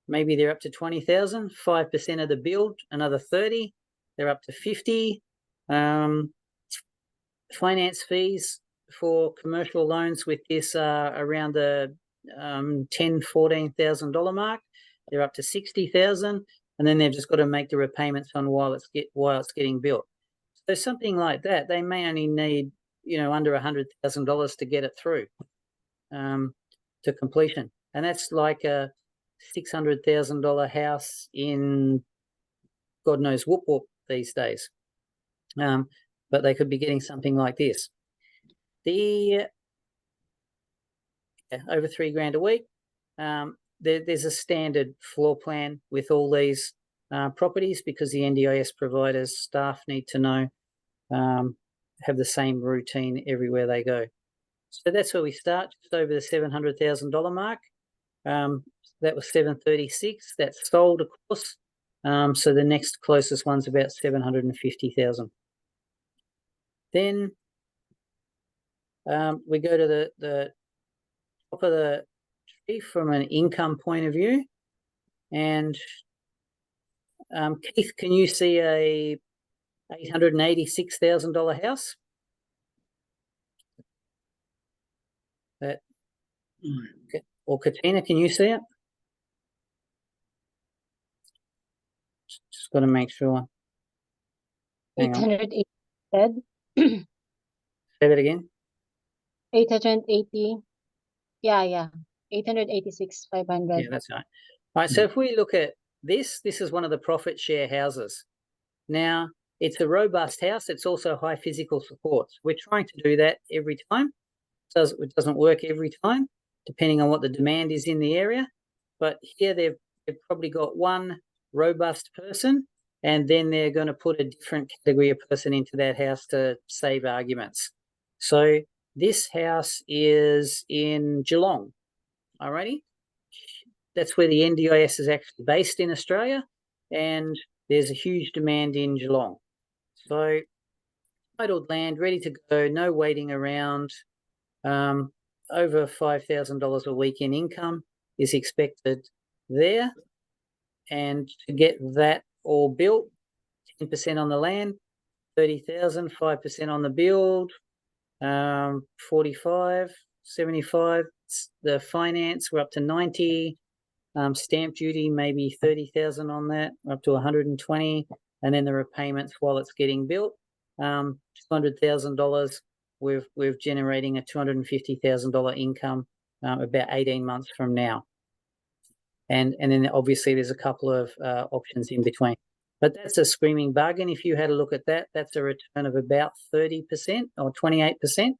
maybe they're up to 20,000, 5% of the build, another 30, they're up to 50. Finance fees for commercial loans with this are around the $10,000-14,000 mark. They're up to 60,000, and then they've just got to make the repayments on while it's getting built. So something like that, they may only need under $100,000 to get it through to completion, and that's like a $600,000 house in God knows whoop these days. But they could be getting something like this. Over $3,000 a week. There's a standard floor plan with all these properties because the NDIS providers staff need to know, have the same routine everywhere they go. So that's where we start, just over the $700,000 mark. That was 736. That's sold, of course. So the next closest one's about 750,000. Then we go to the top of the tree from an income point of view. And Keith, can you see a $886,000 house? That, or Katina, can you see it? Just got to make sure. Hang on.
880 said.
Say that again.
880. Yeah. 886, 500.
Yeah, that's right. All right, so if we look at this is one of the profit share houses. Now, it's a robust house. It's also high physical supports. We're trying to do that every time. It doesn't work every time, depending on what the demand is in the area. But here they've probably got one robust person, and then they're going to put a different category of person into that house to save arguments. So this house is in Geelong. Alrighty. That's where the NDIS is actually based in Australia, and there's a huge demand in Geelong. So titled land, ready to go, no waiting around. Over $5,000 a week in income is expected there. And to get that all built, 10% on the land, 30,000, 5% on the build, 45, 75. The finance, we're up to 90. Stamp duty, maybe 30,000 on that, up to 120. And then the repayments while it's getting built, $200,000. We're generating a $250,000 income about 18 months from now. And then obviously there's a couple of options in between. But that's a screaming bargain. If you had a look at that, that's a return of about 30% or 28%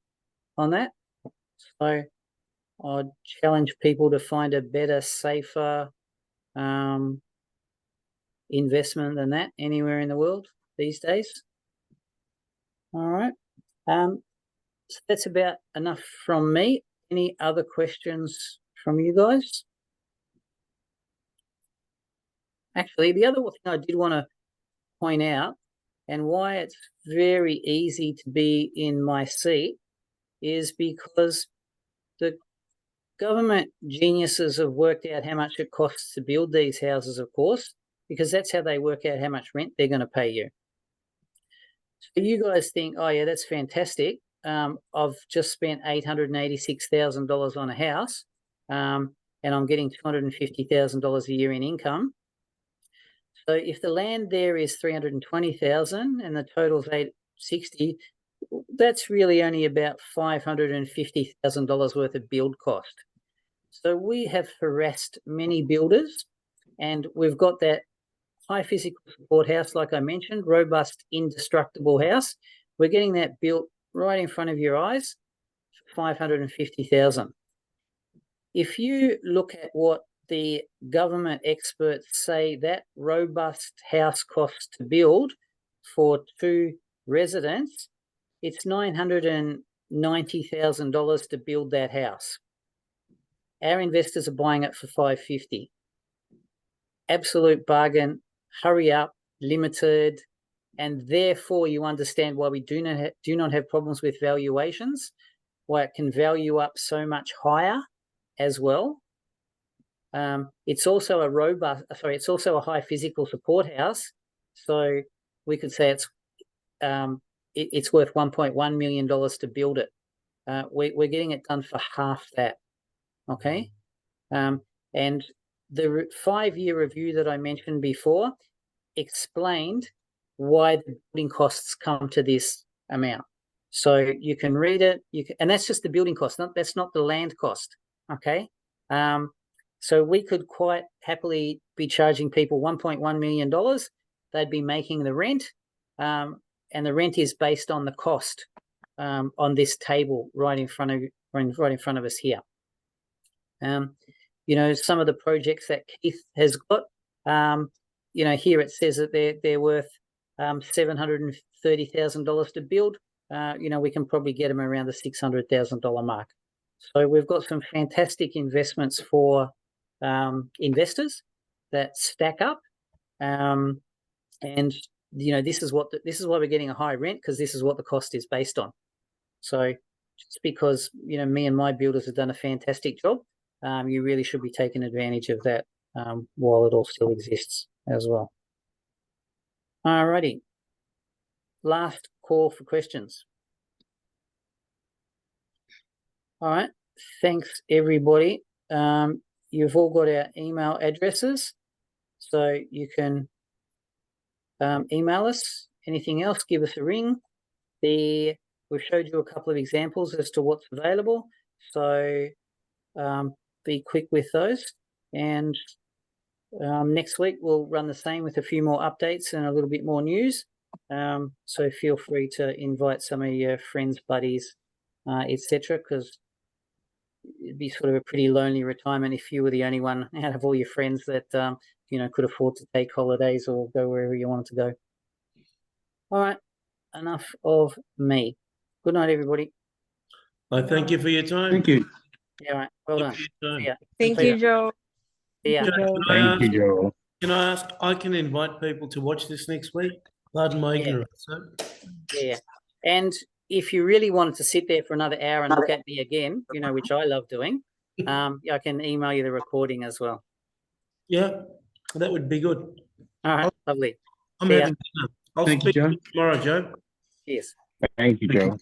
on that. So I'd challenge people to find a better, safer investment than that anywhere in the world these days. All right. So that's about enough from me. Any other questions from you guys? Actually, the other thing I did want to point out, and why it's very easy to be in my seat, is because the government geniuses have worked out how much it costs to build these houses, of course, because that's how they work out how much rent they're going to pay you. So you guys think, oh yeah, that's fantastic. I've just spent $886,000 on a house, and I'm getting $250,000 a year in income. So if the land there is $320,000 and the total's $860,000, that's really only about $550,000 worth of build cost. So we have harassed many builders, and we've got that high physical support house, like I mentioned, robust, indestructible house. We're getting that built right in front of your eyes for $550,000. If you look at what the government experts say that robust house costs to build for 2 residents, it's $990,000 to build that house. Our investors are buying it for $550,000. Absolute bargain. Hurry up, limited, and therefore you understand why we do not have problems with valuations, why it can value up so much higher as well. It's also a high physical support house, so we could say it's worth $1.1 million to build it. We're getting it done for half that. Okay, and the 5-year review that I mentioned before explained why the building costs come to this amount. So you can read it, and that's just the building cost. That's not the land cost. Okay, so we could quite happily be charging people $1.1 million. They'd be making the rent, and the rent is based on the cost on this table right in front of us here. You know, some of the projects that Keith has got, you know, here it says that they're worth $730,000 to build. You know, we can probably get them around the $600,000 mark. So we've got some fantastic investments for investors that stack up, and this is why we're getting a high rent, because this is what the cost is based on. So just because me and my builders have done a fantastic job, you really should be taking advantage of that while it all still exists as well. Alrighty, last call for questions. All right, thanks everybody. You've all got our email addresses, so you can email us. Anything else, give us a ring. We've showed you a couple of examples as to what's available, so be quick with those. And next week we'll run the same with a few more updates and a little bit more news. So feel free to invite some of your friends, buddies, etc., because it'd be sort of a pretty lonely retirement if you were the only one out of all your friends that could afford to take holidays or go wherever you wanted to go. All right, enough of me. Good night, everybody.
I thank you for your time.
Thank you.
Yeah, all right. Well done. See ya.
Thank you, Joe.
See ya.
Thank you, Joe.
Can I ask? I can invite people to watch this next week. Pardon my ignorance.
Yeah. And if you really wanted to sit there for another hour and look at me again, which I love doing, I can email you the recording as well.
Yeah, that would be good.
All right, lovely.
I'm
See ya.
having dinner. I'll
Thank you,
speak to
Joe.
you tomorrow, Joe.
Cheers.
Thank you, Joe.